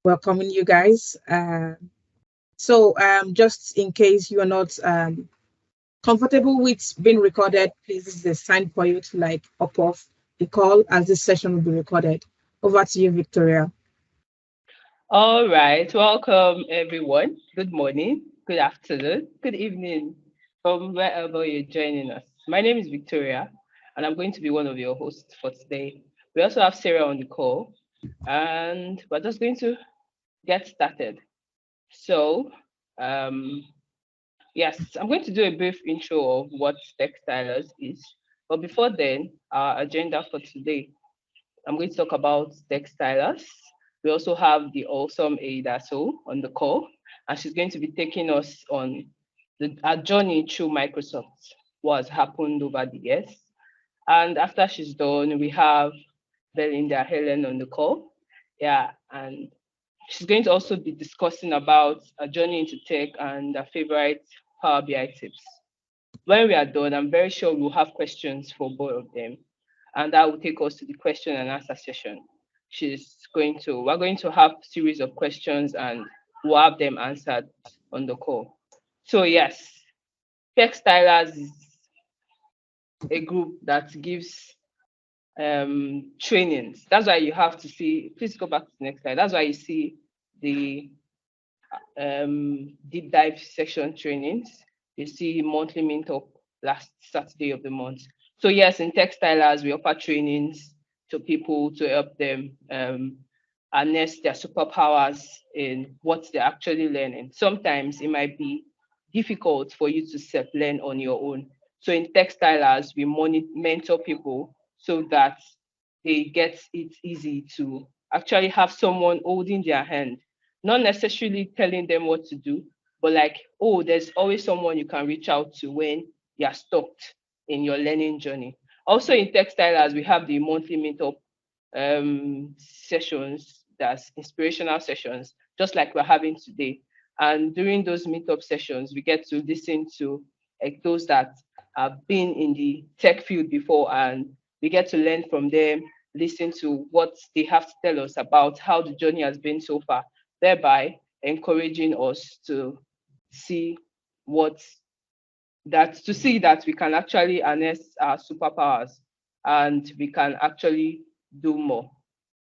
welcoming you guys. Just in case you are not comfortable with being recorded, please, this is a sign for you to like hop off the call as this session will be recorded. Over to you, Victoria. All right, welcome everyone. Good morning, good afternoon, good evening from wherever you're joining us. My name is Victoria, and I'm going to be one of your hosts for today. We also have Sarah on the call, and we're just going to get started. So, um, yes, I'm going to do a brief intro of what TechStylers is. But before then, our agenda for today, I'm going to talk about TechStylers. We also have the awesome Aida Sow on the call, and she's going to be taking us on our journey through Microsoft, what has happened over the years. And after she's done, we have Belinda Helen on the call. Yeah, and she's going to also be discussing about a journey into tech and her favorite Power BI tips. When we are done, I'm very sure we'll have questions for both of them, and that will take us to the question and answer session. We're going to have series of questions and we'll have them answered on the call. So yes, TechStylers is a group that gives trainings. That's why you have to see, please go back to the next slide. That's why you see the deep dive section trainings. You see monthly mint up last Saturday of the month. So yes, in TechStylers, we offer trainings to people to help them harness their superpowers in what they're actually learning. Sometimes it might be difficult for you to self-learn on your own. So in TechStylers, we mentor people so that they get it easy to actually have someone holding their hand, not necessarily telling them what to do, but like, oh, there's always someone you can reach out to when you're stuck in your learning journey. Also in TechStylers, we have the monthly meetup sessions, that's inspirational sessions, just like we're having today. And during those meetup sessions, we get to listen to those that have been in the tech field before, and we get to learn from them, listen to what they have to tell us about how the journey has been so far, thereby encouraging us to see what to see that we can actually harness our superpowers and we can actually do more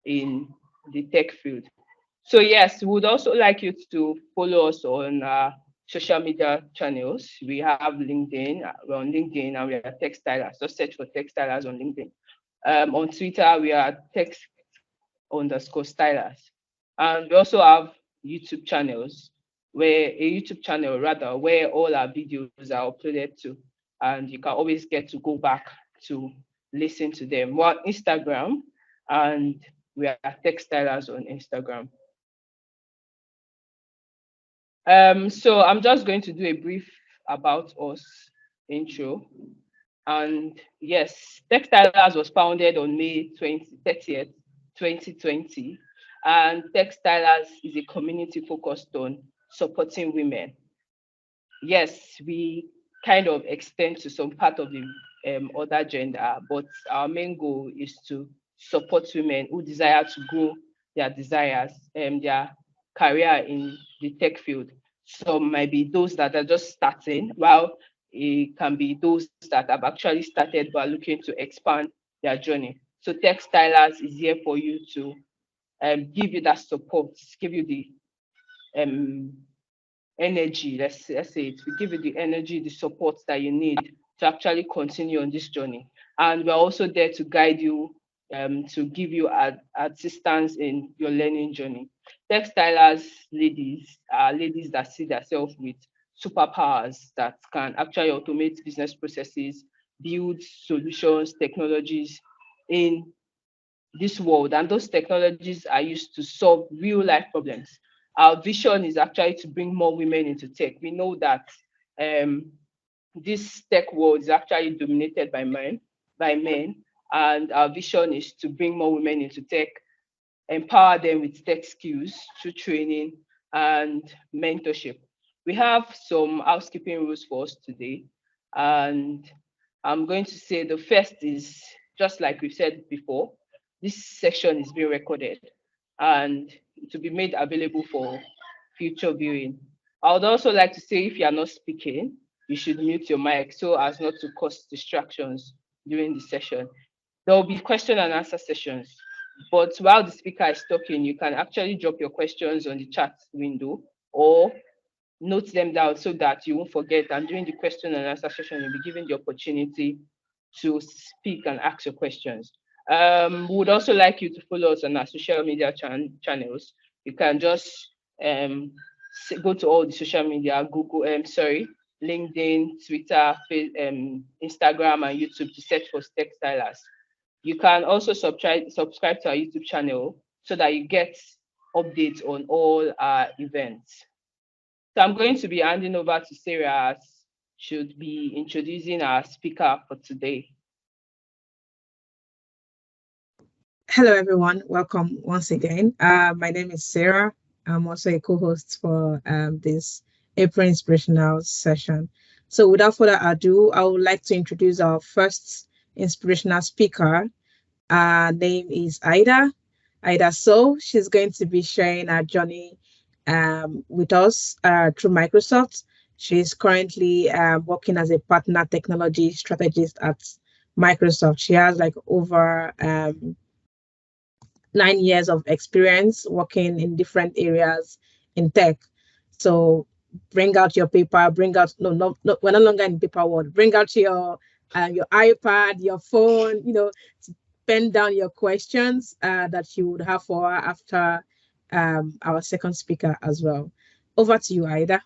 in the tech field. So yes, we would also like you to follow us on social media channels. We have LinkedIn. We're on LinkedIn and we are TechStylers. Just search for TechStylers on LinkedIn. On Twitter, we are Tech_Stylers. And we also have YouTube channels, where a YouTube channel rather, where all our videos are uploaded to, and you can always get to go back to listen to them. We're on Instagram, and we are TechStylers on Instagram. So I'm just going to do a brief about us intro. And yes, TechStylers was founded on May 30th, 2020. And TechStylers is a community focused on supporting women. Yes, we kind of extend to some part of the other gender, but our main goal is to support women who desire to grow their desires and their career in the tech field. Some might be those that are just starting, while it can be those that have actually started but are looking to expand their journey. So TechStylers is here for you to give you that support, give you the um, energy, let's say it, we give you the energy, the support that you need to actually continue on this journey. And we're also there to guide you, to give you assistance in your learning journey. Textilers ladies are ladies that see themselves with superpowers that can actually automate business processes, build solutions, technologies in this world, and those technologies are used to solve real life problems. Our vision is actually to bring more women into tech. We know that um, this tech world is actually dominated by men, and our vision is to bring more women into tech, empower them with tech skills through training and mentorship. We have some housekeeping rules for us today, and I'm going to say the first is, just like we've said before, this section is being recorded. and to be made available for future viewing. I would also like to say if you are not speaking, you should mute your mic so as not to cause distractions during the session. There will be question and answer sessions, but while the speaker is talking, you can actually drop your questions on the chat window or note them down so that you won't forget. And during the question and answer session, you'll be given the opportunity to speak and ask your questions. We would also like you to follow us on our social media channels. You can just um, go to all the social media, LinkedIn, Twitter, Instagram, and YouTube to search for TechStylers. You can also subscribe to our YouTube channel so that you get updates on all our events. So I'm going to be handing over to Sarah, as should be introducing our speaker for today. Hello, everyone. Welcome once again. My name is Sarah. I'm also a co-host for this April Inspirational session. So without further ado, I would like to introduce our first inspirational speaker. Her name is Aida Sow. She's going to be sharing her journey with us through Microsoft. She's currently working as a partner technology strategist at Microsoft. She has like over 9 years of experience working in different areas in tech. So bring out your paper, bring out no, we're no longer in paper world. Bring out your iPad, your phone, pen down your questions that you would have for her after our second speaker as well. Over to you, Aida.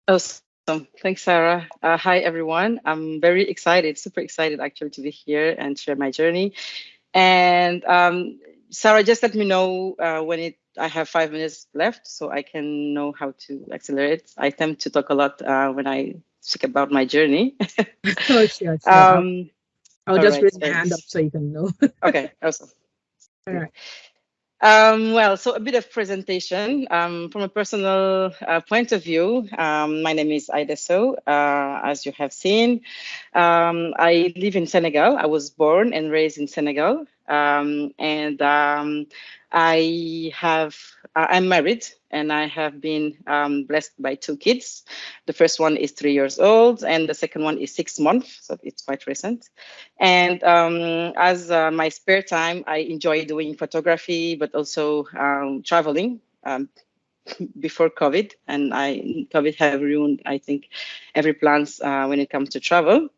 Awesome. Thanks, Sarah. Hi, everyone. I'm very excited, super excited actually to be here and share my journey. And Sarah, just let me know when I have 5 minutes left so I can know how to accelerate. I tend to talk a lot when I speak about my journey. Oh, sure. I'll just raise my hand up so you can know. Okay, awesome. All right. Well, so a bit of presentation. From a personal point of view, my name is Aida Sow, as you have seen. I live in Senegal. I was born and raised in Senegal. I'm married and I have been blessed by 2 kids. The first one is 3 years old and the second one is 6 months, so it's quite recent. And as my spare time, I enjoy doing photography, but also traveling. Before COVID, and COVID have ruined, I think, every plans when it comes to travel.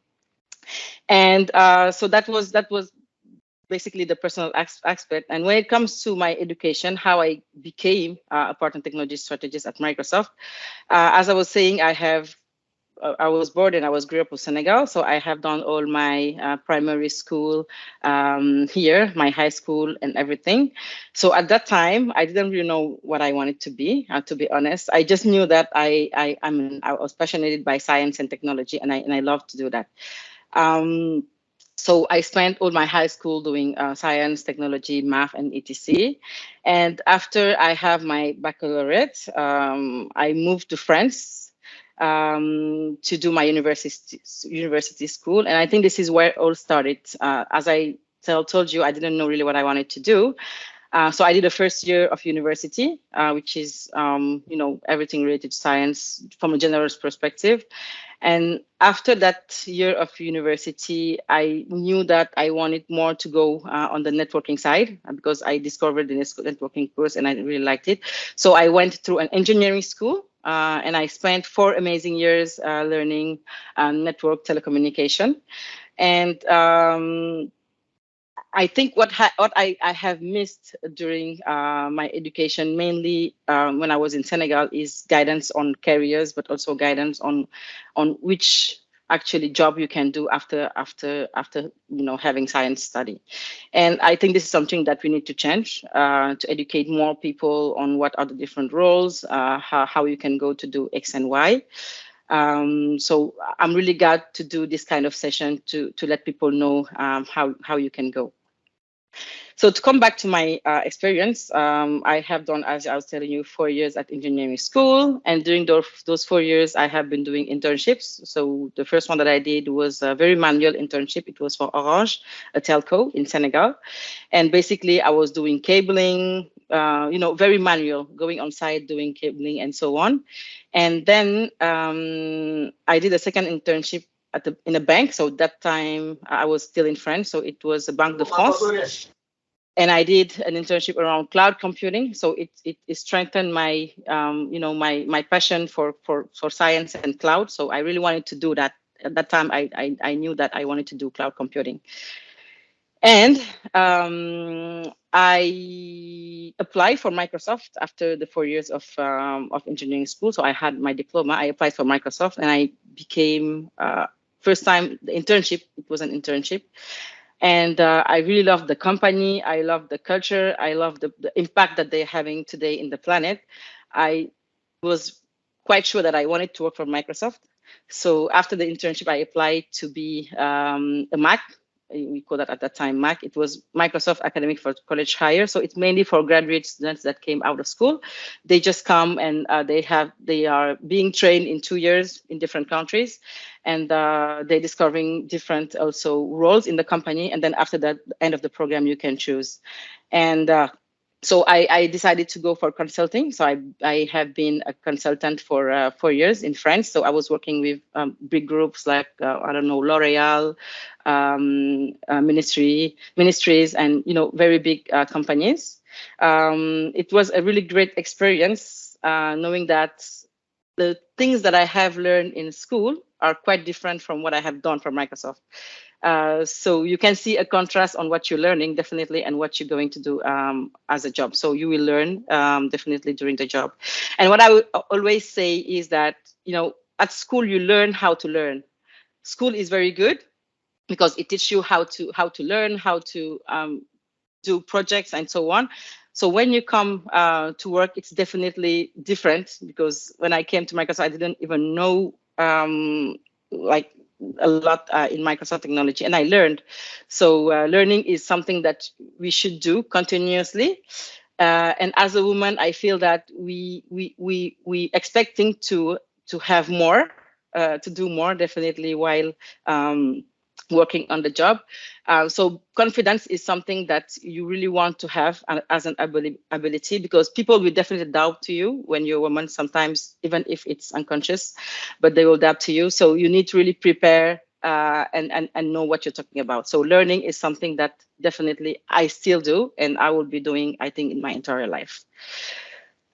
And so that was basically the personal aspect. And when it comes to my education, how I became a partner technology strategist at Microsoft, as I was saying, I was born and I grew up in Senegal, so I have done all my primary school here, my high school and everything. So at that time, I didn't really know what I wanted to be honest. I just knew that I was passionate by science and technology, and I love to do that. So I spent all my high school doing science, technology, math, and etc. And after I have my baccalaureate, I moved to France to do my university school. And I think this is where it all started. As I told you, I didn't know really what I wanted to do. So I did the first year of university, which is, everything related to science from a general perspective. And after that year of university, I knew that I wanted more to go on the networking side because I discovered the networking course and I really liked it. So I went through an engineering school and I spent 4 amazing years learning network telecommunication. And I think what I have missed during my education, mainly when I was in Senegal, is guidance on careers, but also guidance on which actually job you can do after having science study. And I think this is something that we need to change to educate more people on what are the different roles, how you can go to do X and Y. So I'm really glad to do this kind of session to let people know how you can go. So to come back to my experience, I have done, as I was telling you, 4 years at engineering school. And during those 4 years, I have been doing internships. So the first one that I did was a very manual internship. It was for Orange, a telco in Senegal. And basically, I was doing cabling, very manual, going on site, doing cabling and so on. And then I did a second internship in a bank. So that time I was still in France. So it was a Banque de France. And I did an internship around cloud computing. So it strengthened my, my passion for science and cloud. So I really wanted to do that. At that time, I knew that I wanted to do cloud computing. And I applied for Microsoft after the 4 years of engineering school. So I had my diploma. I applied for Microsoft, and I became first time the internship. It was an internship. And I really love the company. I love the culture. I love the impact that they're having today in the planet. I was quite sure that I wanted to work for Microsoft. So after the internship, I applied to be a MAC. We call that at that time MAC. It was Microsoft Academic for College Hire. So it's mainly for graduate students that came out of school. They just come and they are being trained in 2 years in different countries, and they're discovering different also roles in the company. And then after that, end of the program, you can choose. And so I decided to go for consulting. So I have been a consultant for 4 years in France. So I was working with big groups like, L'Oreal, ministries, and, very big companies. It was a really great experience knowing that the things that I have learned in school are quite different from what I have done for Microsoft. So you can see a contrast on what you're learning definitely and what you're going to do as a job. So you will learn definitely during the job. And what I would always say is that, at school, you learn how to learn. School is very good because it teaches you how to learn, how to do projects and so on. So when you come to work, it's definitely different, because when I came to Microsoft, I didn't even know like a lot in Microsoft technology, and I learned. So learning is something that we should do continuously. And as a woman, I feel that we expecting to have more, to do more, definitely, while working on the job. So confidence is something that you really want to have as an ability, because people will definitely doubt to you when you're a woman sometimes, even if it's unconscious, but they will doubt to you. So you need to really prepare and know what you're talking about. So learning is something that definitely I still do, and I will be doing, I think, in my entire life.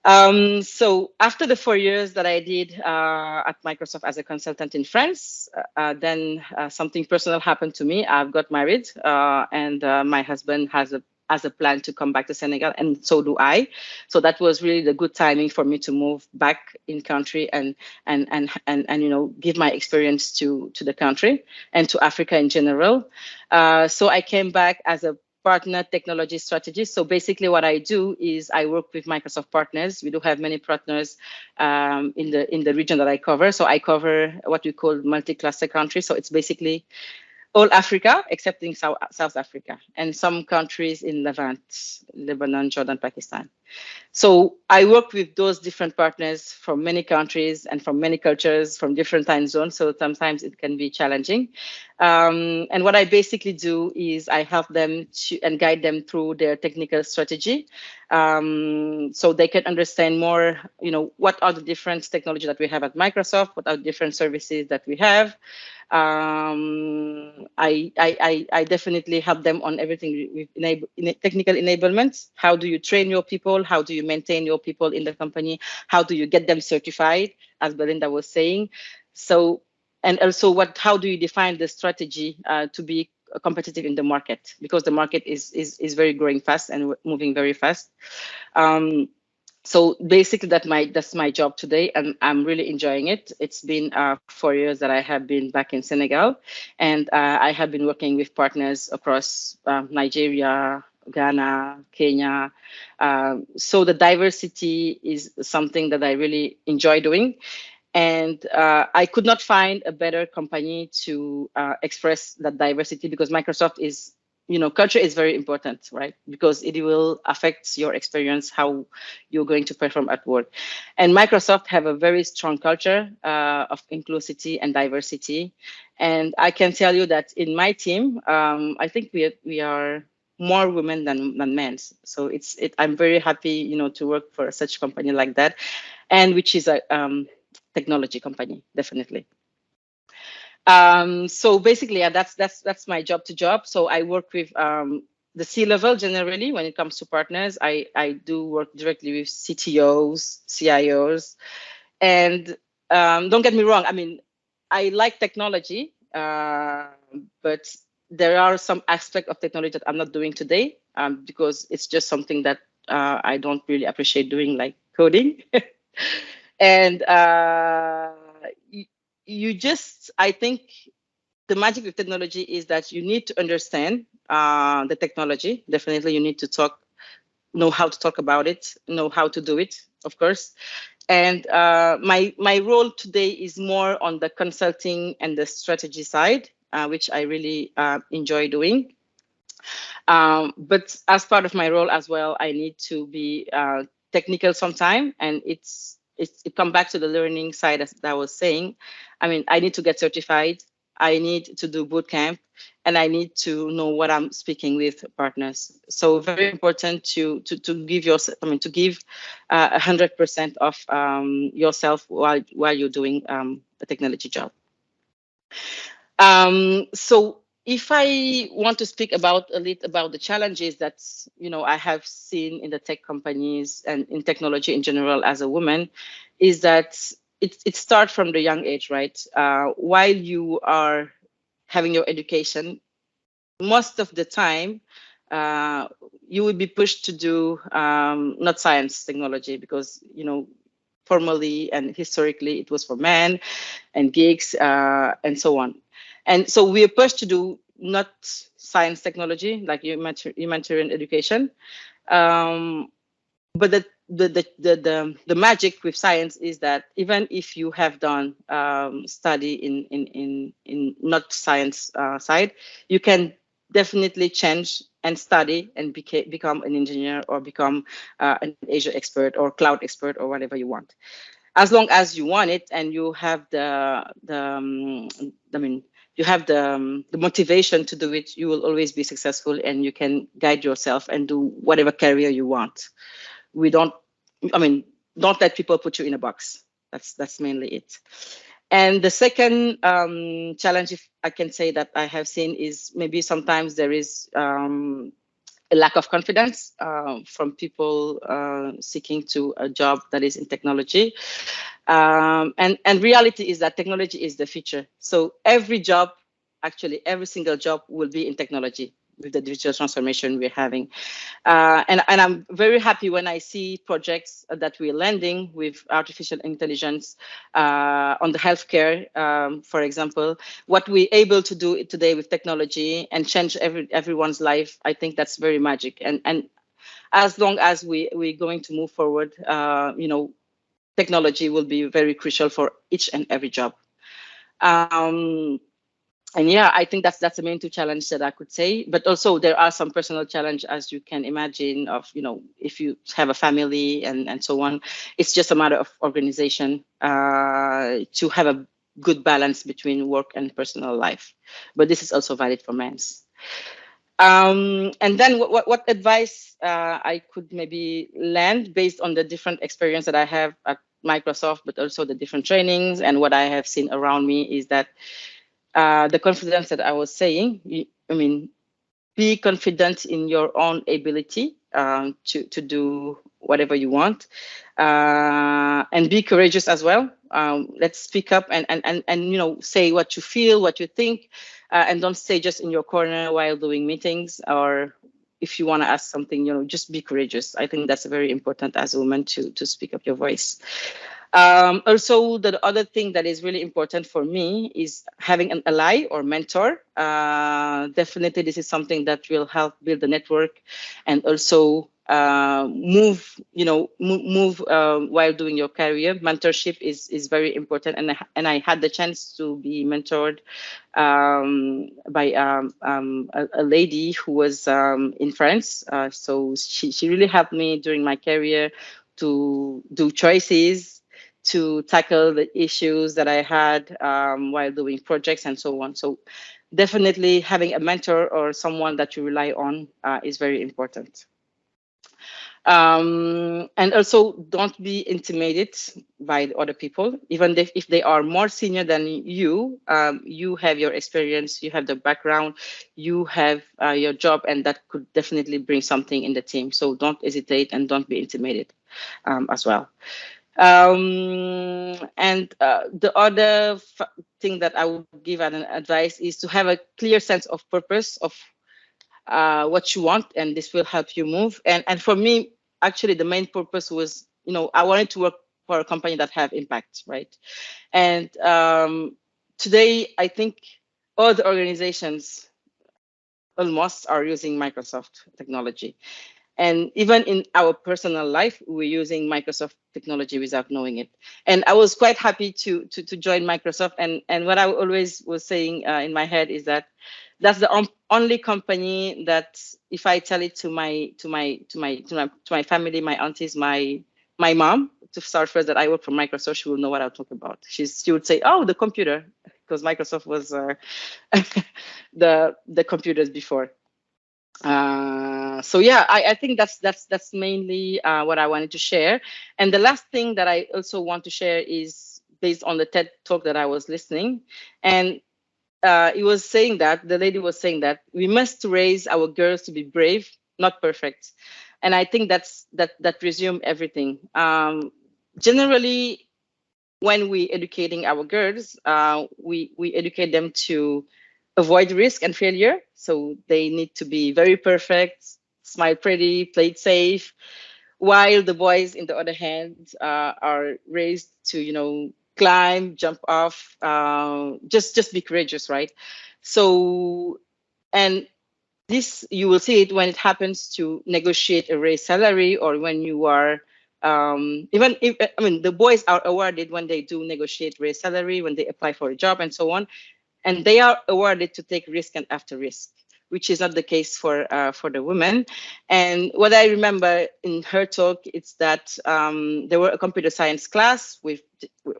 So after the 4 years that I did at Microsoft as a consultant in France, then something personal happened to me. I've got married, and my husband has a plan to come back to Senegal, and so do I. So that was really the good timing for me to move back in country and give my experience to the country and to Africa in general. So I came back as a partner technology strategist. So basically what I do is I work with Microsoft partners. We do have many partners in the region that I cover. So I cover what we call multi-cluster countries. So it's basically all Africa, excepting South Africa, and some countries in Levant, Lebanon, Jordan, Pakistan. So I work with those different partners from many countries and from many cultures, from different time zones. So sometimes it can be challenging. And what I basically do is I help them and guide them through their technical strategy, so they can understand more, what are the different technologies that we have at Microsoft, what are the different services that we have. I definitely help them on everything with technical enablement. How do you train your people? How do you maintain your people in the company? How do you get them certified, as Belinda was saying? So, and also how do you define the strategy to be competitive in the market? Because the market is very growing fast and moving very fast. So basically that's my job today, and I'm really enjoying it. It's been 4 years that I have been back in Senegal, and I have been working with partners across Nigeria, Ghana, Kenya. So the diversity is something that I really enjoy doing. And I could not find a better company to express that diversity, because Microsoft is culture is very important, right? Because it will affect your experience, how you're going to perform at work. And Microsoft have a very strong culture of inclusivity and diversity. And I can tell you that in my team, I think we are more women than men. So I'm very happy, to work for such a company like that, and which is a technology company, definitely. So basically, yeah, that's my job to job. So I work with the C-level generally when it comes to partners. I do work directly with CTOs, CIOs, and don't get me wrong. I mean, I like technology, but there are some aspects of technology that I'm not doing today because it's just something that I don't really appreciate doing, like coding. And I think the magic with technology is that you need to understand the technology. Definitely, you need to know how to talk about it, know how to do it, of course. And my role today is more on the consulting and the strategy side, which I really enjoy doing. But as part of my role as well, I need to be technical sometime, and it comes back to the learning side, as I was saying. I mean, I need to get certified. I need to do boot camp, and I need to know what I'm speaking with partners. So very important to give yourself, to give 100% of yourself while you're doing a technology job. So if I want to speak a little about the challenges that I have seen in the tech companies and in technology in general as a woman, is that it starts from the young age, right? While you are having your education, most of the time you will be pushed to do not science technology, because formally and historically it was for men and geeks and so on. And so we are pushed to do not science technology, like humanitarian education. But the magic with science is that even if you have done study in not science side, you can definitely change and study and become an engineer, or become an Azure expert or cloud expert, or whatever you want, as long as you want it and you have you have the motivation to do it. You will always be successful, and you can guide yourself and do whatever career you want. Don't let people put you in a box. That's mainly it. And the second challenge, if I can say, that I have seen is maybe sometimes there is a lack of confidence from people seeking to a job that is in technology. And reality is that technology is the future. So every single job will be in technology with the digital transformation we're having. And I'm very happy when I see projects that we're landing with artificial intelligence on the healthcare, for example. What we're able to do today with technology and change everyone's life, I think that's very magic. And as long as we're going to move forward, technology will be very crucial for each and every job. And yeah, I think that's the main two challenges that I could say. But also there are some personal challenge, as you can imagine, of if you have a family and so on. It's just a matter of organization to have a good balance between work and personal life. But this is also valid for men. And then what advice I could maybe land based on the different experience that I have at Microsoft, but also the different trainings and what I have seen around me, is that the confidence that I was saying, be confident in your own ability to do whatever you want, and be courageous as well. Let's speak up and say what you feel, what you think, and don't stay just in your corner while doing meetings, or if you want to ask something, just be courageous. I think that's very important as a woman to speak up your voice. Also, the other thing that is really important for me is having an ally or mentor. Definitely, this is something that will help build the network and also move while doing your career. Mentorship is very important, and I had the chance to be mentored by a lady who was in France. So she really helped me during my career to do choices, to tackle the issues that I had while doing projects and so on. So definitely having a mentor or someone that you rely on is very important. And also don't be intimidated by the other people, even if they are more senior than you. You have your experience, you have the background, you have your job, and that could definitely bring something in the team. So don't hesitate and don't be intimidated as well. And the other thing that I would give an advice is to have a clear sense of purpose of what you want, and this will help you move. And for me, actually, the main purpose was, I wanted to work for a company that have impact, right? And today, I think all the organizations almost are using Microsoft technology. And even in our personal life, we're using Microsoft technology without knowing it. And I was quite happy to join Microsoft. And what I always was saying in my head is that that's the only company that if I tell it to my family, my aunties, my mom, to start first, that I work for Microsoft, she will know what I'll talk about. She would say, "Oh, the computer," because Microsoft was the computers before. So yeah, I think that's mainly what I wanted to share. And the last thing that I also want to share is based on the TED talk that I was listening, and it was saying that the lady was saying that we must raise our girls to be brave, not perfect. And I think that resume everything. Generally, when we educating our girls, we educate them to avoid risk and failure. So they need to be very perfect, smile pretty, play it safe. While the boys, in the other hand, are raised to, climb, jump off, just be courageous, right? So, and this, you will see it when it happens to negotiate a raise salary, or when you are even if, I mean, the boys are awarded when they do negotiate raise salary, when they apply for a job and so on, and they are awarded to take risk and after risk, which is not the case for the women. And what I remember in her talk, it's that there were a computer science class with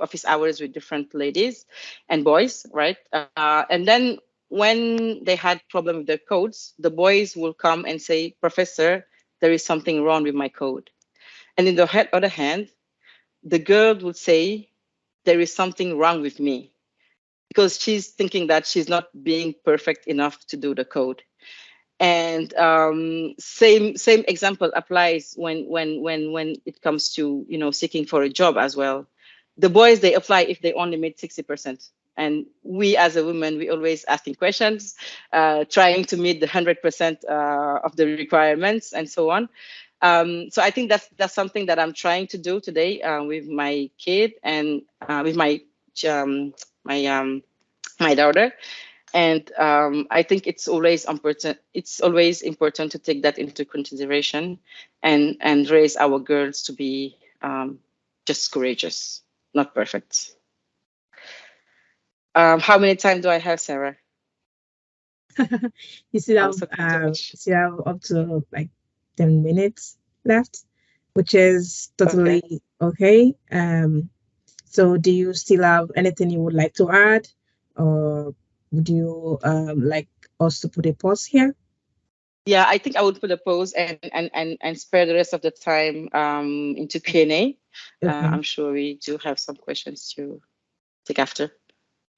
office hours with different ladies and boys, right? And then when they had problem with their codes, the boys will come and say, "Professor, there is something wrong with my code." And in the other hand, the girl would say, "There is something wrong with me," because she's thinking that she's not being perfect enough to do the code. And same example applies when it comes to seeking for a job as well. The boys, they apply if they only made 60%. And we as a woman, we always asking questions, trying to meet the 100% of the requirements and so on. So I think that's something that I'm trying to do today with my kid and with my daughter. And I think it's always important. It's always important to take that into consideration and raise our girls to be just courageous, not perfect. How many time do I have, Sarah? You still have up to like 10 minutes left, which is totally okay. So do you still have anything you would like to add, or would you like us to put a pause here? Yeah, I think I would put a pause and spare the rest of the time into Q&A. Okay. I'm sure we do have some questions to take after.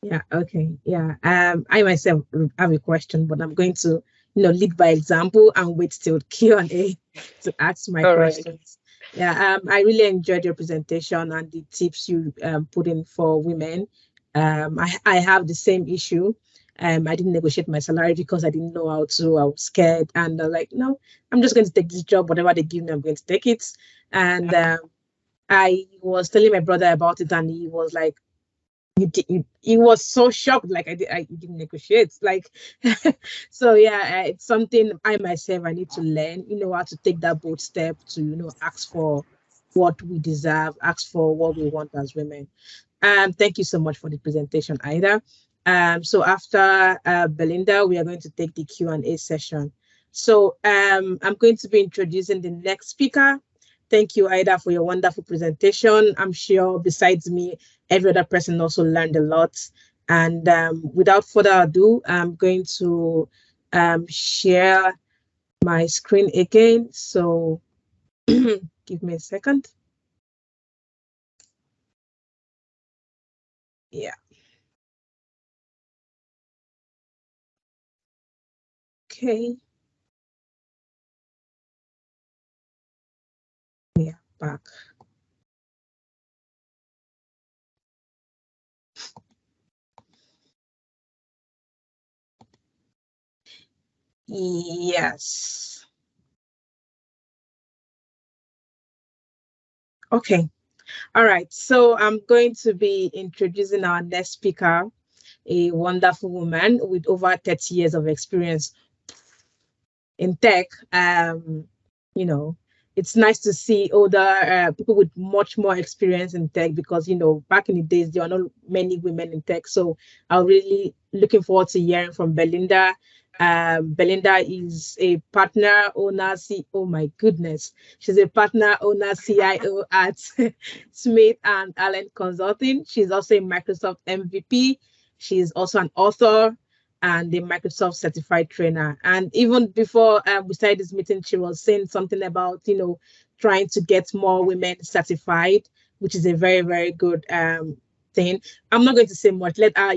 Yeah, okay. Yeah. I myself have a question, but I'm going to, lead by example and wait till Q&A to ask my questions. Right. Yeah, I really enjoyed your presentation and the tips you put in for women. I have the same issue. I didn't negotiate my salary because I didn't know how to. I was scared, and like, no, I'm just going to take this job. Whatever they give me, I'm going to take it. And I was telling my brother about it, and he was like, he was so shocked, like I didn't negotiate, like so yeah, it's something I myself I need to learn, how to take that bold step to, ask for what we deserve, ask for what we want as women. Thank you so much for the presentation, Ida. So after Belinda, we are going to take the Q&A session. So I'm going to be introducing the next speaker. Thank you, Ida, for your wonderful presentation. I'm sure besides me, every other person also learned a lot. And without further ado, I'm going to share my screen again. So give me a second. Yeah. Okay. Yeah, back. Yes. Okay. All right. So I'm going to be introducing our next speaker, a wonderful woman with over 30 years of experience in tech. You know, it's nice to see older people with much more experience in tech because, back in the days, there are not many women in tech. So I'm really looking forward to hearing from Belinda. Belinda is a partner owner, oh my goodness. She's a partner owner, CIO at Smith and Allen Consulting. She's also a Microsoft MVP. She's also an author and the Microsoft certified trainer. And even before we started this meeting, she was saying something about, trying to get more women certified, which is a very, very good thing. I'm not going to say much. Let her,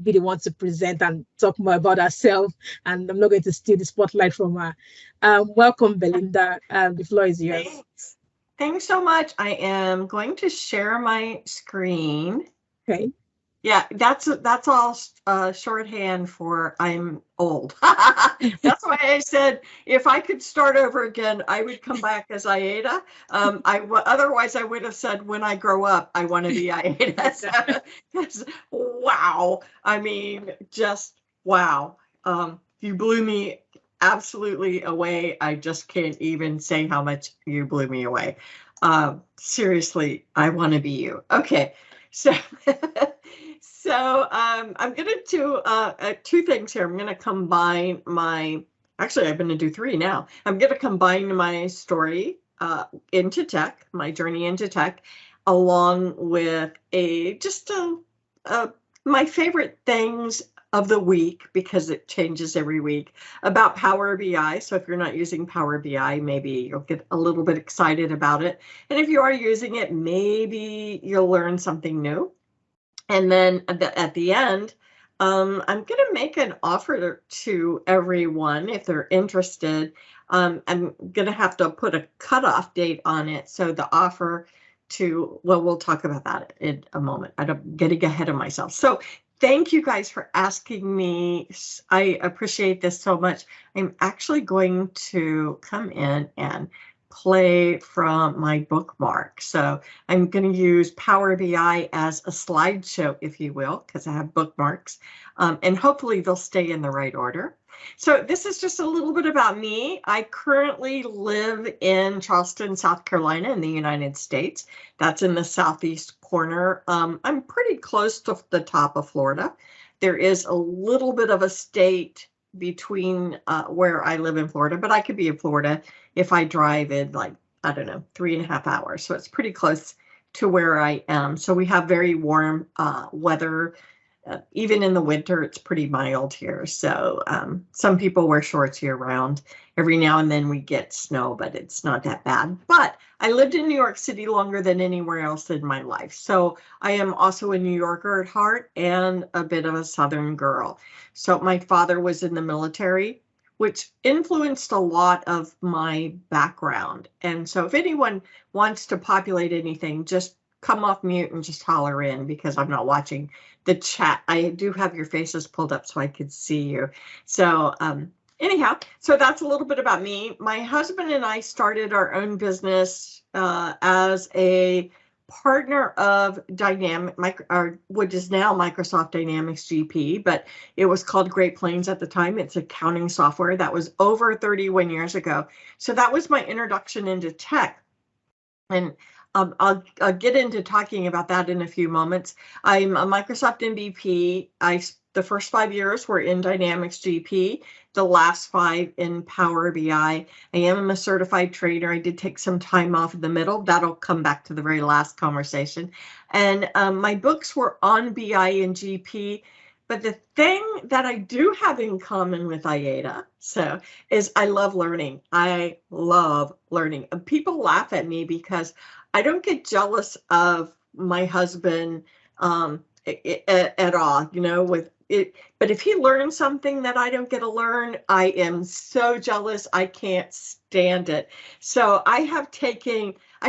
be the one to present and talk more about herself. And I'm not going to steal the spotlight from her. Welcome, Belinda. The floor is yours. Thanks. Thanks so much. I am going to share my screen. Okay. Yeah, that's all shorthand for I'm old. That's why I said if I could start over again, I would come back as Aida. Otherwise I would have said when I grow up, I want to be Aida. So, wow. I mean, just wow. You blew me absolutely away. I just can't even say how much you blew me away. Seriously, I want to be you. Okay, so. So I'm going to do two things here. I'm going to combine actually, I'm going to do three now. I'm going to combine my story into tech, my journey into tech, along with my favorite things of the week, because it changes every week, about Power BI. So if you're not using Power BI, maybe you'll get a little bit excited about it. And if you are using it, maybe you'll learn something new. And then at the end, I'm going to make an offer to everyone if they're interested. I'm going to have to put a cutoff date on it. So the offer we'll talk about that in a moment. I'm getting ahead of myself. So thank you guys for asking me. I appreciate this so much. I'm actually going to come in and play from my bookmark. So I'm going to use Power BI as a slideshow, if you will, because I have bookmarks, and hopefully they'll stay in the right order. So this is just a little bit about me. I currently live in Charleston, South Carolina in the United States. That's in the southeast corner. I'm pretty close to the top of Florida. There is a little bit of a state between where I live in Florida, but I could be in Florida if I drive in like, I don't know, 3.5 hours. So it's pretty close to where I am. So we have very warm weather. Even in the winter, it's pretty mild here. So some people wear shorts year round. Every now and then we get snow, but it's not that bad. But I lived in New York City longer than anywhere else in my life. So I am also a New Yorker at heart and a bit of a Southern girl. So my father was in the military, which influenced a lot of my background. And so if anyone wants to populate anything, just come off mute and just holler in, because I'm not watching the chat. I do have your faces pulled up so I could see you. So anyhow, so that's a little bit about me. My husband and I started our own business as a partner of which is now Microsoft Dynamics GP, but it was called Great Plains at the time. It's accounting software. That was over 31 years ago. So that was my introduction into tech. And I'll get into talking about that in a few moments. I'm a Microsoft MVP. The first 5 years were in Dynamics GP, the last 5 in Power BI. I am a certified trainer. I did take some time off in the middle. That'll come back to the very last conversation. And my books were on BI and GP. But the thing that I do have in common with Aida, is I love learning. I love learning. People laugh at me because I don't get jealous of my husband at all, with it. But if he learns something that I don't get to learn, I am so jealous. I can't stand it. So I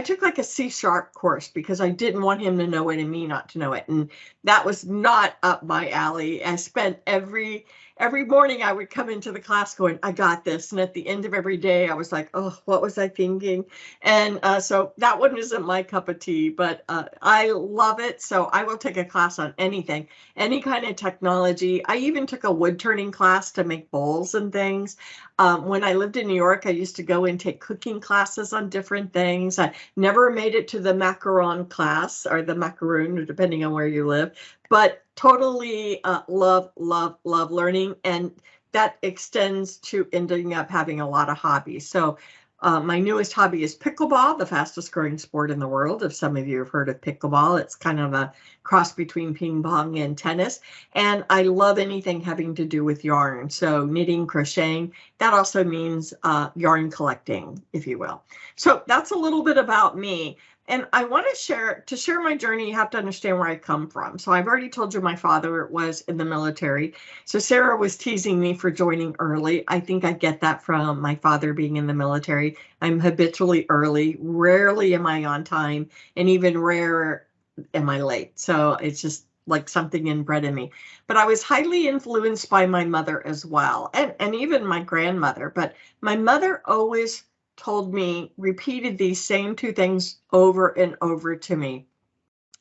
took like a C# course because I didn't want him to know it and me not to know it. And that was not up my alley. I spent every morning I would come into the class going, I got this. And at the end of every day, I was like, oh, what was I thinking? And so that one isn't my cup of tea, but I love it. So I will take a class on anything, any kind of technology. I even took a wood turning class to make bowls and things. When I lived in New York, I used to go and take cooking classes on different things. I never made it to the macaron class or the macaroon, depending on where you live, but totally love learning. And that extends to ending up having a lot of hobbies. So my newest hobby is pickleball, the fastest growing sport in the world. If some of you have heard of pickleball, it's kind of a cross between ping pong and tennis. And I love anything having to do with yarn. So knitting, crocheting, that also means yarn collecting, if you will. So that's a little bit about me. And I want to share my journey. You have to understand where I come from. So I've already told you my father was in the military. So Sarah was teasing me for joining early. I think I get that from my father being in the military. I'm habitually early. Rarely am I on time, and even rarer am I late. So it's just like something inbred in me. But I was highly influenced by my mother as well, and even my grandmother. But my mother always repeated these same 2 things over and over to me,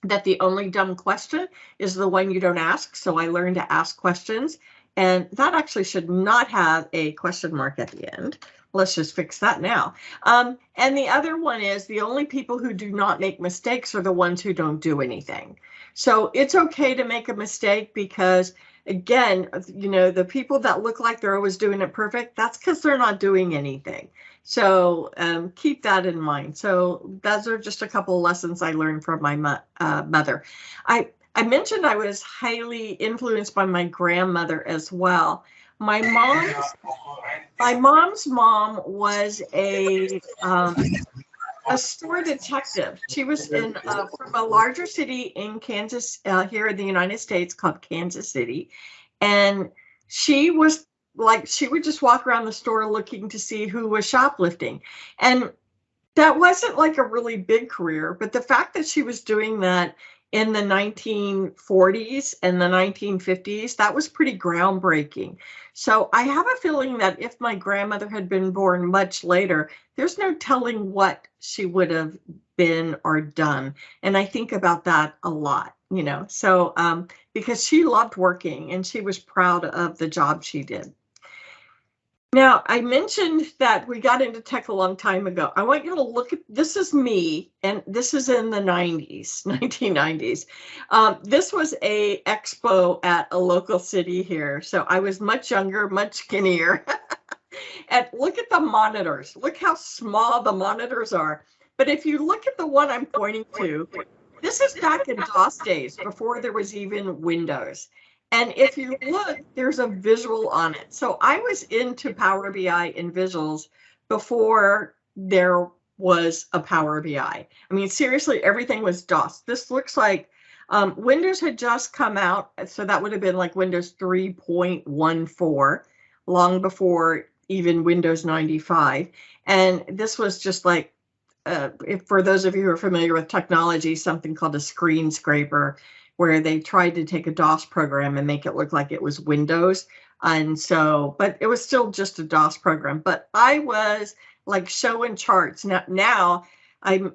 that the only dumb question is the one you don't ask. So I learned to ask questions, and that actually should not have a question mark at the end. Let's just fix that now. And the other one is the only people who do not make mistakes are the ones who don't do anything. So it's okay to make a mistake because, again, the people that look like they're always doing it perfect, that's because they're not doing anything. So keep that in mind. So those are just a couple of lessons I learned from my mother. I mentioned I was highly influenced by my grandmother as well. My mom's mom was a store detective. She was from a larger city in Kansas, here in the United States, called Kansas City, and she would just walk around the store looking to see who was shoplifting. And that wasn't like a really big career, but the fact that she was doing that in the 1940s and the 1950s, that was pretty groundbreaking. So I have a feeling that if my grandmother had been born much later, there's no telling what she would have been or done. And I think about that a lot, so because she loved working and she was proud of the job she did. Now, I mentioned that we got into tech a long time ago. I want you to look at, this is me, and this is in the 1990s. This was a expo at a local city here. So I was much younger, much skinnier. And look at the monitors. Look how small the monitors are. But if you look at the one I'm pointing to, this is back in DOS days, before there was even Windows. And if you look, there's a visual on it. So I was into Power BI and visuals before there was a Power BI. I mean, seriously, everything was DOS. This looks like Windows had just come out. So that would have been like Windows 3.14, long before even Windows 95. And this was just like, for those of you who are familiar with technology, something called a screen scraper, where they tried to take a DOS program and make it look like it was Windows. And so, but it was still just a DOS program. But I was like showing charts. Now I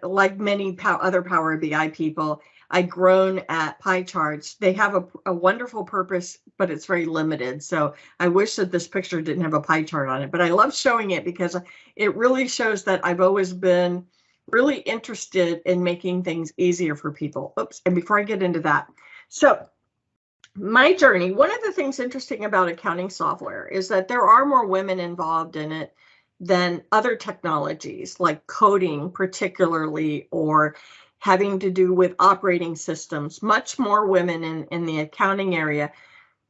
like many other Power BI people, I've grown at pie charts. They have a wonderful purpose, but it's very limited. So I wish that this picture didn't have a pie chart on it, but I love showing it because it really shows that I've always been really interested in making things easier for people. Oops, and before I get into that, so my journey, one of the things interesting about accounting software is that there are more women involved in it than other technologies like coding particularly, or having to do with operating systems, much more women in the accounting area.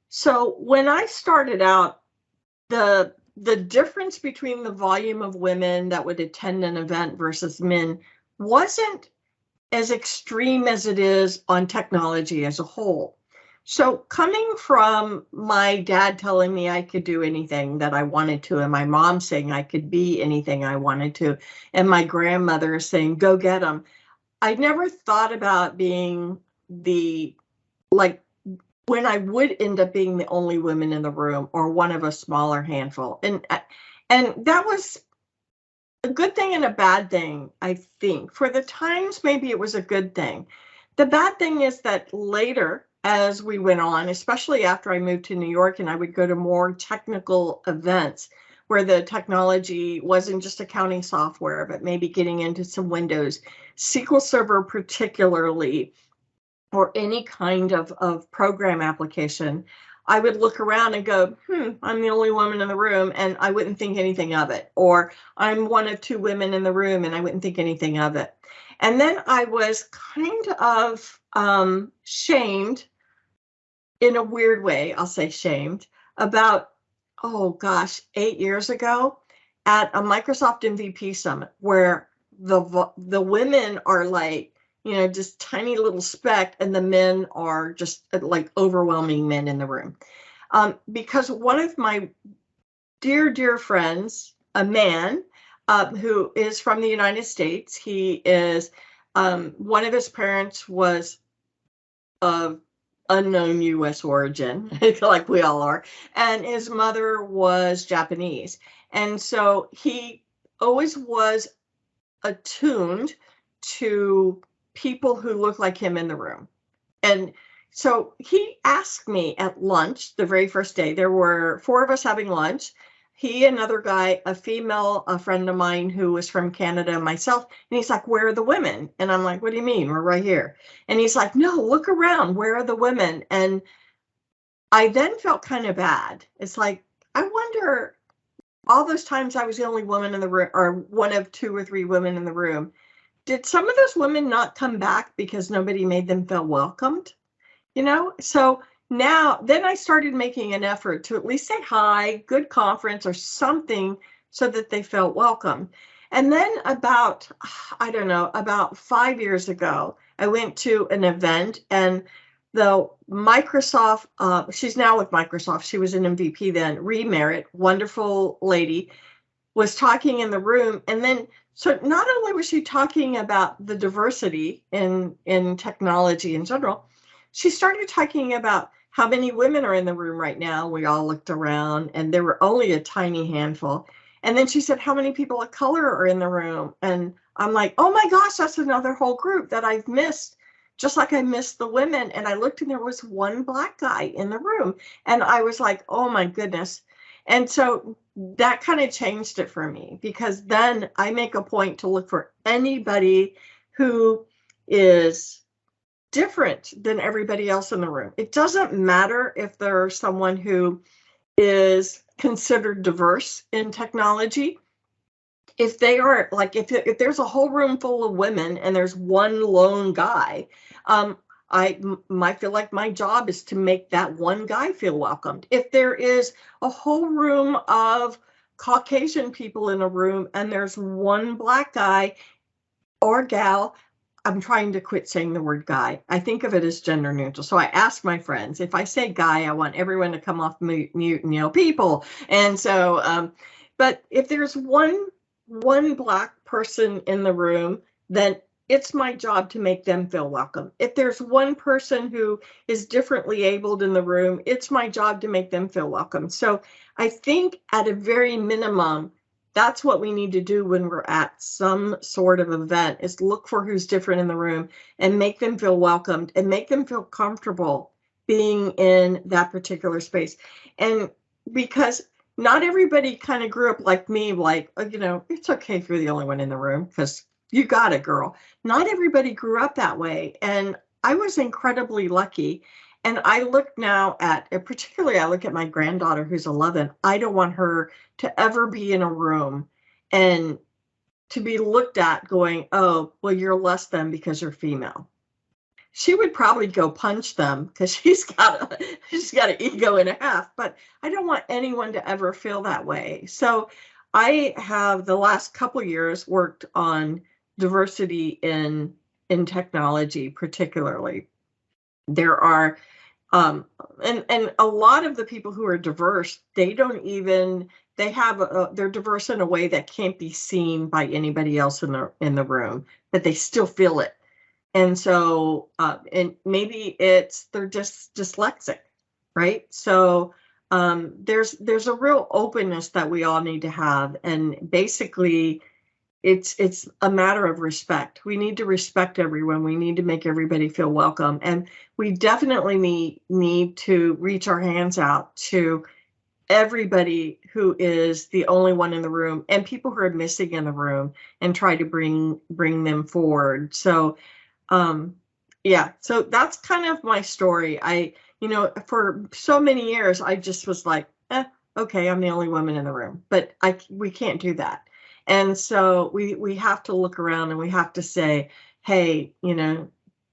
So when I started out, the difference between the volume of women that would attend an event versus men wasn't as extreme as it is on technology as a whole. So coming from my dad telling me I could do anything that I wanted to, and my mom saying I could be anything I wanted to, and my grandmother saying, go get them, I never thought about being like when I would end up being the only woman in the room or one of a smaller handful. And that was a good thing and a bad thing, I think. For the times, maybe it was a good thing. The bad thing is that later, as we went on, especially after I moved to New York and I would go to more technical events where the technology wasn't just accounting software, but maybe getting into some Windows, SQL Server particularly, or any kind of program application, I would look around and go, I'm the only woman in the room, and I wouldn't think anything of it. Or I'm one of two women in the room, and I wouldn't think anything of it. And then I was kind of shamed, in a weird way, I'll say shamed, about, 8 years ago at a Microsoft MVP summit, where the women are like, just tiny little speck, and the men are just like overwhelming men in the room. Because one of my dear friends, a man who is from the United States, he is, one of his parents was of unknown U.S. origin, like we all are, and his mother was Japanese. And so he always was attuned to people who look like him in the room. And so he asked me at lunch the very first day, there were 4 of us having lunch, he, another guy, a female, a friend of mine who was from Canada, and myself, and he's like, where are the women? And I'm like, what do you mean? We're right here. And he's like, no, look around, where are the women? And I then felt kind of bad. It's like, I wonder, all those times I was the only woman in the room, or one of 2 or 3 women in the room, did some of those women not come back because nobody made them feel welcomed? So now, then I started making an effort to at least say hi, good conference or something, so that they felt welcome. And then about 5 years ago, I went to an event, and the Microsoft, she's now with Microsoft, she was an MVP then, Remerit, wonderful lady, was talking in the room. And then, so not only was she talking about the diversity in technology in general, she started talking about how many women are in the room right now. We all looked around, and there were only a tiny handful. And then she said, how many people of color are in the room? And I'm like, oh my gosh, that's another whole group that I've missed, just like I missed the women. And I looked, and there was one Black guy in the room. And I was like, oh my goodness. And so that kind of changed it for me, because then I make a point to look for anybody who is different than everybody else in the room. It doesn't matter if there's someone who is considered diverse in technology. If they are, like, if there's a whole room full of women and there's one lone guy, I might feel like my job is to make that one guy feel welcomed. If there is a whole room of Caucasian people in a room and there's one Black guy or gal, I'm trying to quit saying the word guy. I think of it as gender neutral. So I ask my friends, if I say guy, I want everyone to come off mute and yell people. And so, but if there's one Black person in the room, then it's my job to make them feel welcome. If there's one person who is differently abled in the room, it's my job to make them feel welcome. So I think at a very minimum, that's what we need to do when we're at some sort of event, is look for who's different in the room and make them feel welcomed and make them feel comfortable being in that particular space. And because not everybody kind of grew up like me, like, you know, it's okay if you're the only one in the room because you got it, girl. Not everybody grew up that way. And I was incredibly lucky. And I look now at, particularly I look at my granddaughter who's 11. I don't want her to ever be in a room and to be looked at going, oh, well, you're less than because you're female. She would probably go punch them because she's got an ego and a half, but I don't want anyone to ever feel that way. So I have the last couple years worked on diversity in technology, particularly. There are and a lot of the people who are diverse, they're diverse in a way that can't be seen by anybody else in the room, but they still feel it. And so, and maybe they're just dyslexic, right? So there's a real openness that we all need to have. And basically, it's a matter of respect. We need to respect everyone. We need to make everybody feel welcome. And we definitely need to reach our hands out to everybody who is the only one in the room and people who are missing in the room and try to bring them forward. So yeah, so that's kind of my story. For so many years, I just was like, okay, I'm the only woman in the room, but we can't do that. And so we have to look around and we have to say, hey,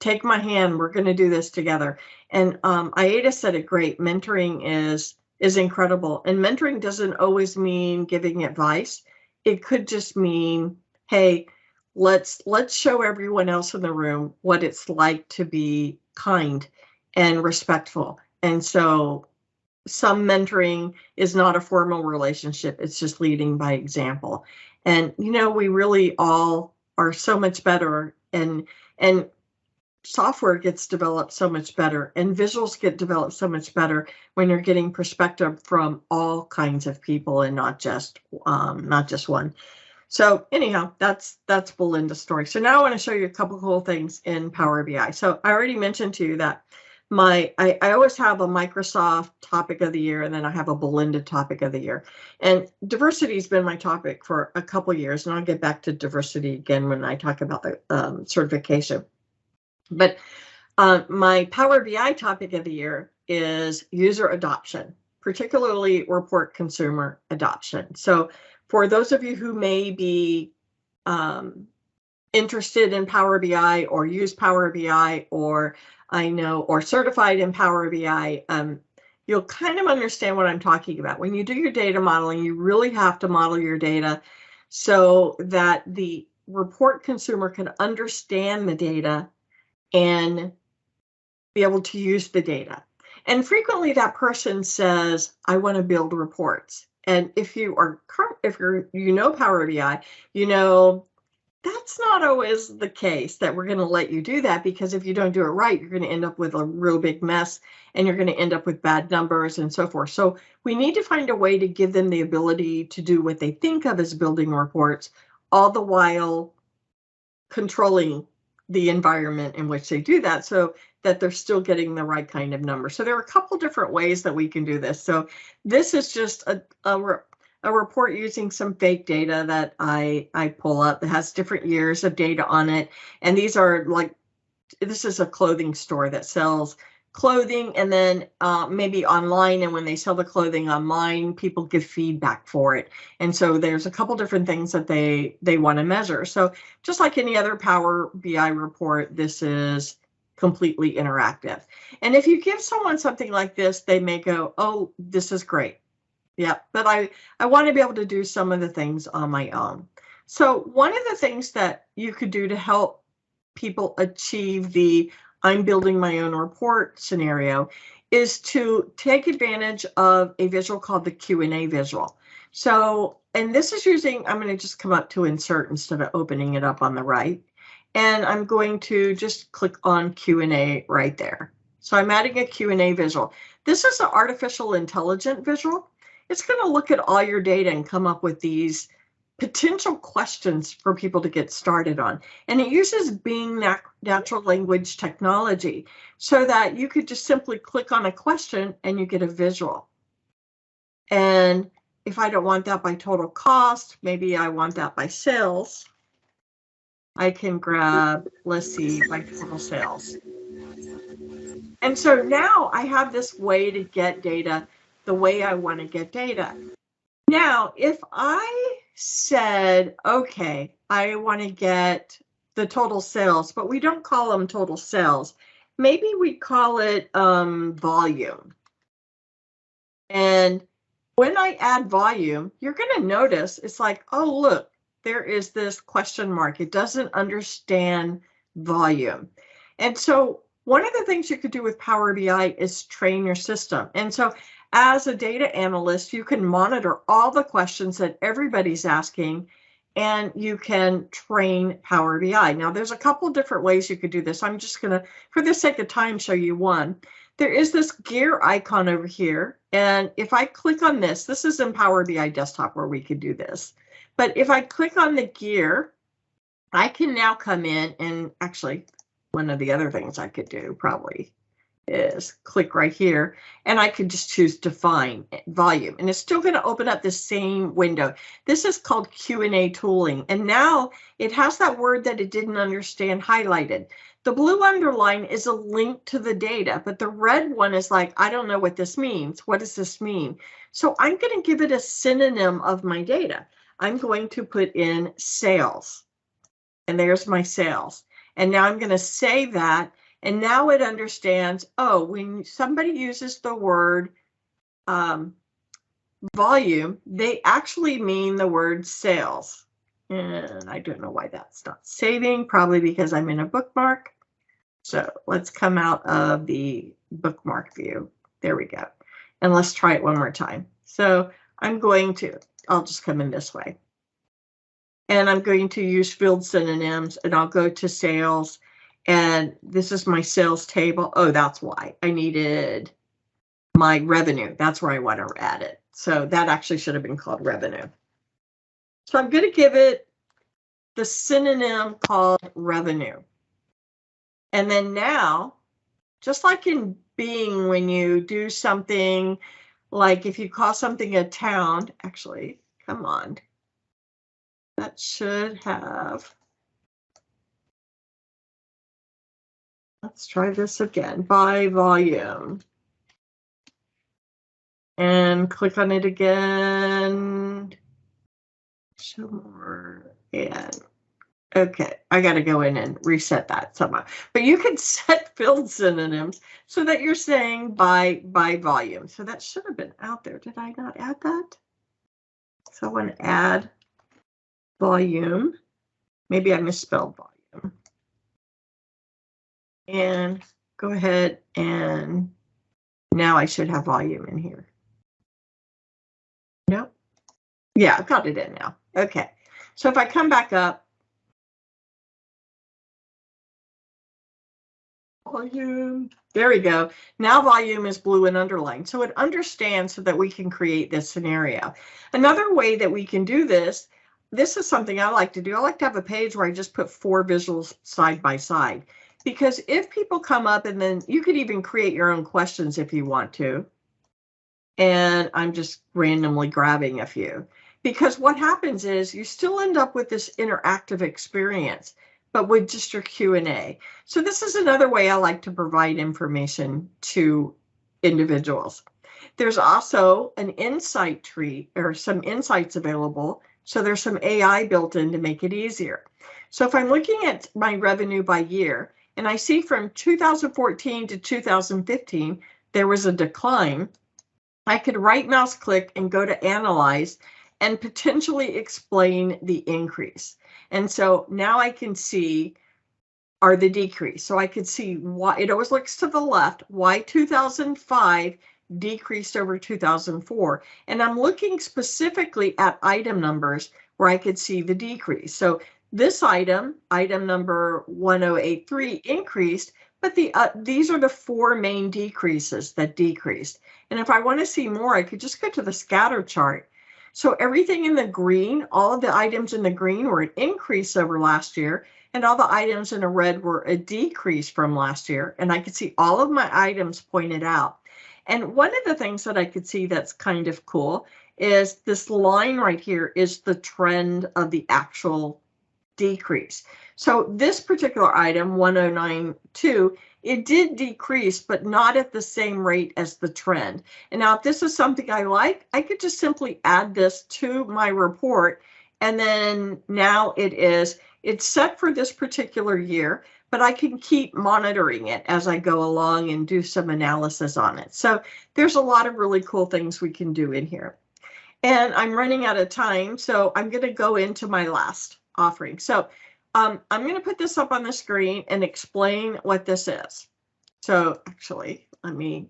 take my hand, we're going to do this together. And Aida said it great. Mentoring is incredible. And mentoring doesn't always mean giving advice. It could just mean, hey, let's show everyone else in the room what it's like to be kind and respectful. And so some mentoring is not a formal relationship. It's just leading by example. And, we really all are so much better, and software gets developed so much better, and visuals get developed so much better when you're getting perspective from all kinds of people and not just one. So anyhow, that's Belinda's story. So now I want to show you a couple cool things in Power BI. So I already mentioned to you that I always have a Microsoft topic of the year, and then I have a Belinda topic of the year. And diversity has been my topic for a couple years, and I'll get back to diversity again when I talk about the certification. But my Power BI topic of the year is user adoption, particularly report consumer adoption. So for those of you who may be interested in Power BI or use Power BI or certified in Power BI, you'll kind of understand what I'm talking about. When you do your data modeling, you really have to model your data so that the report consumer can understand the data and be able to use the data. And frequently that person says, I want to build reports. And if you know Power BI, that's not always the case that we're going to let you do that, because if you don't do it right, you're going to end up with a real big mess and you're going to end up with bad numbers and so forth. So we need to find a way to give them the ability to do what they think of as building reports, all the while controlling the environment in which they do that so that they're still getting the right kind of number. So there are a couple different ways that we can do this. So this is just a report using some fake data that I pull up that has different years of data on it. And these are this is a clothing store that sells clothing, and then maybe online. And when they sell the clothing online, people give feedback for it. And so there's a couple different things that they want to measure. So just like any other Power BI report, this is completely interactive. And if you give someone something like this, they may go, oh, this is great. Yeah, but I want to be able to do some of the things on my own. So one of the things that you could do to help people achieve the I'm building my own report scenario is to take advantage of a visual called the Q&A visual. So, and this is using, I'm going to just come up to insert instead of opening it up on the right. and I'm going to just click on Q&A right there. So I'm adding a Q&A visual. This is an artificial intelligence visual. It's going to look at all your data and come up with these potential questions for people to get started on. And it uses Bing natural language technology so that you could just simply click on a question and you get a visual. And if I don't want that by total cost, maybe I want that by sales, I can grab, let's see, by total sales. And so now I have this way to get data the way I want to get data. Now, if I said, okay, I want to get the total sales, but we don't call them total sales, maybe we call it volume. And when I add volume, you're going to notice it's like, oh, look, there is this question mark. It doesn't understand volume. And so one of the things you could do with Power BI is train your system. And so as a data analyst, you can monitor all the questions that everybody's asking, and you can train Power BI. Now, there's a couple different ways you could do this. I'm just going to, for the sake of time, show you one. There is this gear icon over here. And if I click on this, this is in Power BI Desktop where we could do this. But if I click on the gear, I can now come in and actually, one of the other things I could do probably is click right here, and I could just choose define volume, and it's still going to open up the same window. This is called Q&A tooling, and now it has that word that it didn't understand highlighted. The blue underline is a link to the data, but the red one is like, I don't know what this means. What does this mean? So I'm going to give it a synonym of my data. I'm going to put in sales, and there's my sales. And now I'm going to say that, and now it understands, oh, when somebody uses the word volume, they actually mean the word sales. And I don't know why that's not saving, probably because I'm in a bookmark. So let's come out of the bookmark view. There we go. And let's try it one more time. So I'll just come in this way. And I'm going to use field synonyms, and I'll go to sales. And this is my sales table. Oh, that's why I needed my revenue. That's where I want to add it. So that actually should have been called revenue. So I'm going to give it the synonym called revenue. And then now, just like in Bing, when you do something, like if you call something a town, actually, come on. That should have, let's try this again, by volume. And click on it again. Show more. And okay, I got to go in and reset that somehow. But you can set field synonyms so that you're saying by volume. So that should have been out there. Did I not add that? So I want to add volume. Maybe I misspelled volume. And go ahead, and now I should have volume in here. Nope. Yeah, I've got it in now. Okay. So if I come back up, volume, there we go. Now volume is blue and underlined. So it understands so that we can create this scenario. Another way that we can do this is something I like to do. I like to have a page where I just put 4 visuals side by side. Because if people come up, and then you could even create your own questions if you want to. And I'm just randomly grabbing a few. Because what happens is you still end up with this interactive experience, but with just your Q&A. So this is another way I like to provide information to individuals. There's also an insight tree, or some insights available. So there's some AI built in to make it easier. So if I'm looking at my revenue by year, and I see from 2014 to 2015, there was a decline, I could right mouse click and go to analyze and potentially explain the increase. And so now I can see are the decrease. So I could see why it always looks to the left, why 2005 decreased over 2004. And I'm looking specifically at item numbers where I could see the decrease. So this item number 1083 increased, but these are the 4 main decreases that decreased. And if I want to see more, I could just go to the scatter chart. So everything in the green, all of the items in the green were an increase over last year, and all the items in the red were a decrease from last year. And I could see all of my items pointed out. And one of the things that I could see that's kind of cool is this line right here is the trend of the actual decrease. So this particular item, 1092, it did decrease, but not at the same rate as the trend. And now if this is something I like, I could just simply add this to my report. And then now it's set for this particular year, but I can keep monitoring it as I go along and do some analysis on it. So there's a lot of really cool things we can do in here. And I'm running out of time, so I'm going to go into my last offering. So I'm going to put this up on the screen and explain what this is. So actually, let me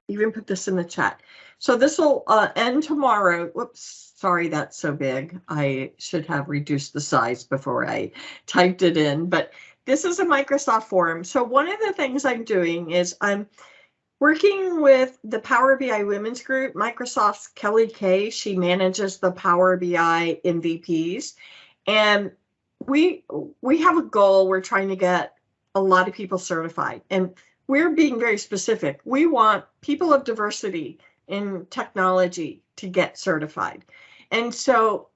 even put this in the chat. So this will end tomorrow. Whoops, sorry, that's so big. I should have reduced the size before I typed it in, but this is a Microsoft forum. So one of the things I'm doing is I'm working with the Power BI Women's Group. Microsoft's Kelly Kay, she manages the Power BI MVPs. And we have a goal. We're trying to get a lot of people certified. And we're being very specific. We want people of diversity in technology to get certified. And so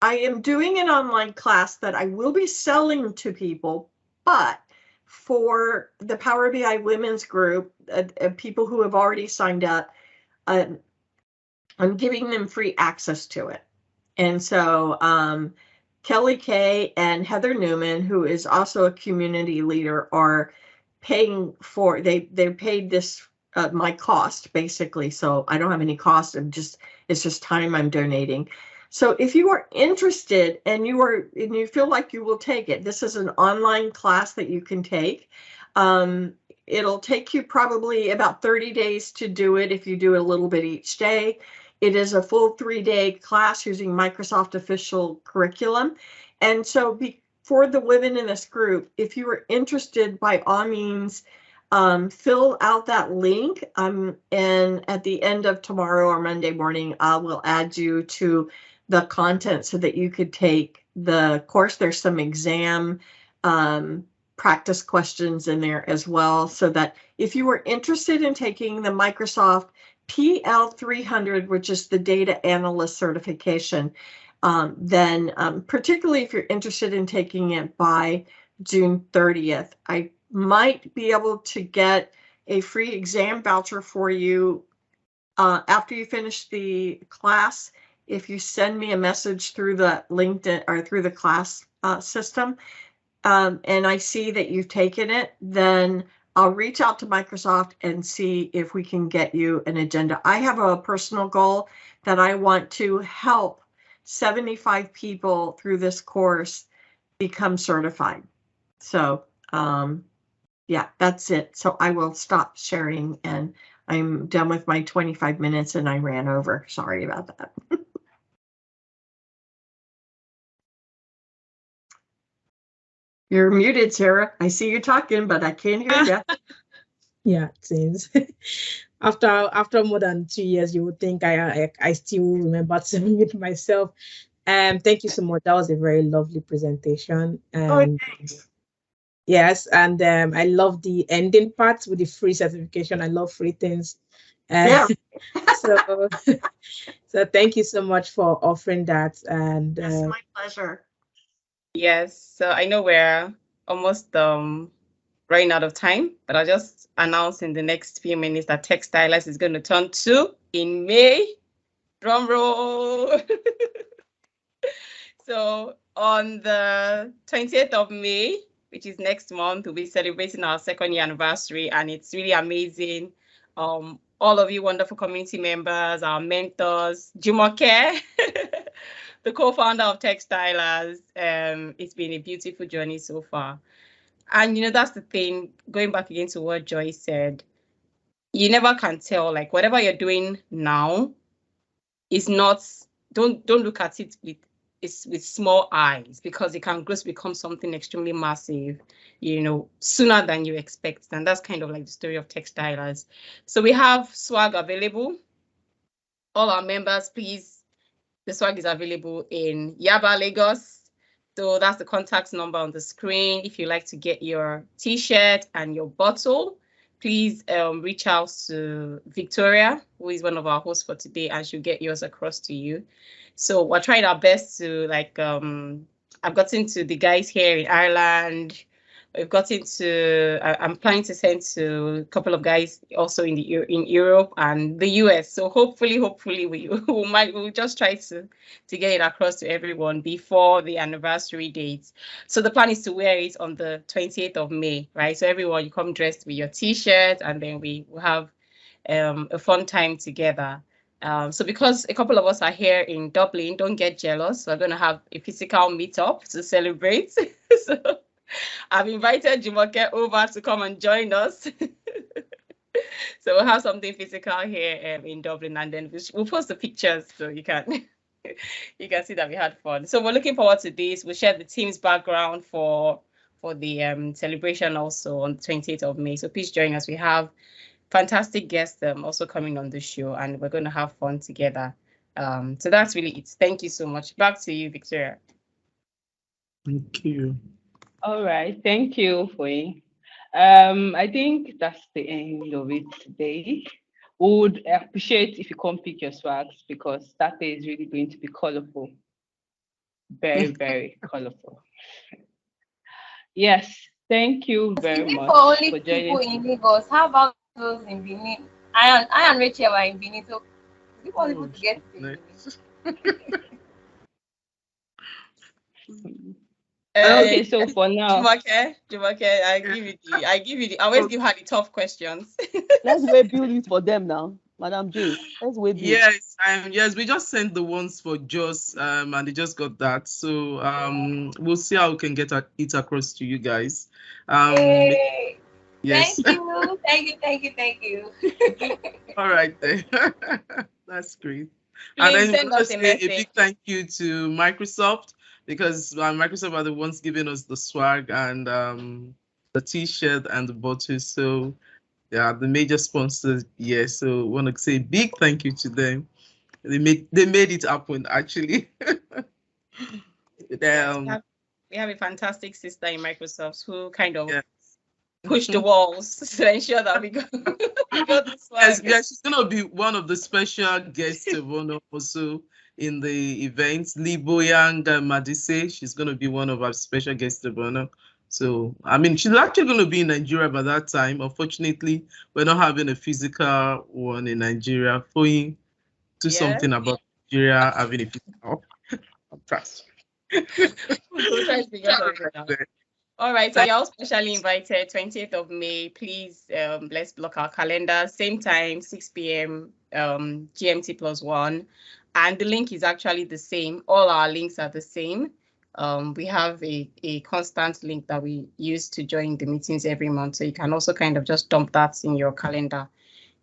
I am doing an online class that I will be selling to people, but for the Power BI Women's Group, people who have already signed up, I'm giving them free access to it. And so Kelly Kay and Heather Newman, who is also a community leader, are paying for, they paid this my cost basically. So I don't have any cost. It's just time I'm donating. So if you are interested and you feel like you will take it, this is an online class that you can take. It'll take you probably about 30 days to do it if you do a little bit each day. It is a full 3-day class using Microsoft official curriculum. And so for the women in this group, if you are interested, by all means, fill out that link. And at the end of tomorrow or Monday morning, I will add you to the content so that you could take the course. There's some exam practice questions in there as well, so that if you were interested in taking the Microsoft PL300, which is the data analyst certification, then particularly if you're interested in taking it by June 30th, I might be able to get a free exam voucher for you after you finish the class. If you send me a message through the LinkedIn or through the class system, and I see that you've taken it, then I'll reach out to Microsoft and see if we can get you an agenda. I have a personal goal that I want to help 75 people through this course become certified. So yeah, that's it. So I will stop sharing, and I'm done with my 25 minutes and I ran over. Sorry about that. You're muted, Sarah. I see you talking, but I can't hear you. Yeah, it seems. After more than 2 years, you would think I still remember to mute myself. Thank you so much. That was a very lovely presentation. And thanks. yes, and I love the ending part with the free certification. I love free things. Yeah. So thank you so much for offering that. And It's my pleasure. Yes, so I know we're almost running out of time, but I'll just announce in the next few minutes that TechStylers is going to turn 2 in May. Drum roll. So on the 20th of May, which is next month, we'll be celebrating our 2nd year anniversary, and it's really amazing. All of you wonderful community members, our mentors, Jumoke, the co-founder of TechStylers. It's been a beautiful journey so far. And, that's the thing, going back again to what Joy said, you never can tell, like, whatever you're doing now is not, don't look at it with it's with small eyes, because it can grow to become something extremely massive, sooner than you expect. And that's kind of like the story of TechStylers. So we have swag available. All our members, please, the swag is available in Yaba, Lagos. So that's the contact number on the screen. If you'd like to get your t-shirt and your bottle, please reach out to Victoria, who is one of our hosts for today, and she'll get yours across to you. So we're trying our best to, like, I've gotten to the guys here in Ireland. We've gotten to, I'm planning to send to a couple of guys also in Europe and the US. So hopefully we'll just try to get it across to everyone before the anniversary date. So the plan is to wear it on the 28th of May, right? So everyone, you come dressed with your t-shirt, and then we will have a fun time together. So because a couple of us are here in Dublin, don't get jealous. We're going to have a physical meetup to celebrate. So I've invited Jumoke over to come and join us. So we'll have something physical here in Dublin, and then we'll post the pictures so you can see that we had fun. So we're looking forward to this. We'll share the team's background for the celebration also on the 28th of May. So please join us. We have fantastic guests also coming on the show, and we're going to have fun together. So that's really it. Thank you so much. Back to you, Victoria. Thank you. All right, thank you, Foyin. I think that's the end of it today. We would appreciate if you come pick your swags, because that day is really going to be colorful. Very, very colorful. Yes, thank you very much For only for people joining. in Lagos, how about those in Benin? I and Rachel are in Benin, so is it possible to get to Benin? Okay, so for now, Jumoke, I always give her the tough questions. Let's wait build it for them now, Madam J. Let's wait build. Yes, we just sent the ones for Joss, and they just got that. So we'll see how we can get it across to you guys. Yay. Yes. Thank you. All right then. That's great. Please and then send we'll us just a say a message. big thank you to Microsoft, because Microsoft are the ones giving us the swag and the t-shirt and the bottle. So yeah, the major sponsors. Yes, so I want to say big thank you to them. They made it happen actually. We have a fantastic sister in Microsoft who kind of push the walls to ensure that we got the swag. Yes, she's gonna be one of the special guests of honor also in the event. Liboyang Madise, she's gonna be one of our special guests of honor. So I mean, she's actually gonna be in Nigeria by that time. Unfortunately, we're not having a physical one in Nigeria. Foyin, do something about Nigeria having a physical. I'm trust. We'll try to figure something out. All right, so you're all specially invited, 20th of May. Please, let's block our calendar. Same time, 6 p.m. GMT +1. And the link is actually the same. All our links are the same. We have a constant link that we use to join the meetings every month. So you can also kind of just dump that in your calendar.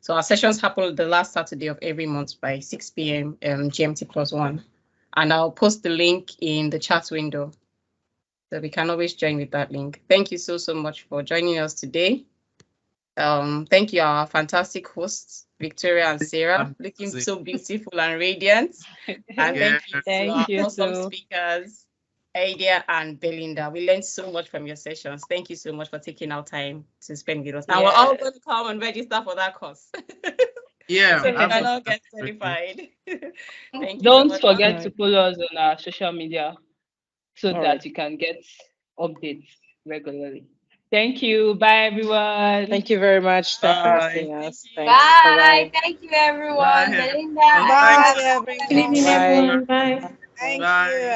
So our sessions happen the last Saturday of every month by 6 p.m. GMT +1. And I'll post the link in the chat window. So we can always join with that link. Thank you so much for joining us today. Thank you, our fantastic hosts, Victoria and Sarah, looking so beautiful and radiant. And thank you to our awesome speakers, Aida and Belinda. We learned so much from your sessions. Thank you so much for taking our time to spend with us. Now we're all going to come and register for that course. Yeah. So we can all get certified. Thank you. Don't forget to follow us on our social media so that you can get updates regularly. Thank you. Bye, everyone. Thank you very much. Thanks for Bye. hosting us. Bye. Bye. Thank you, everyone. Bye. Belinda. Bye, everyone. Bye. Bye. Thank you.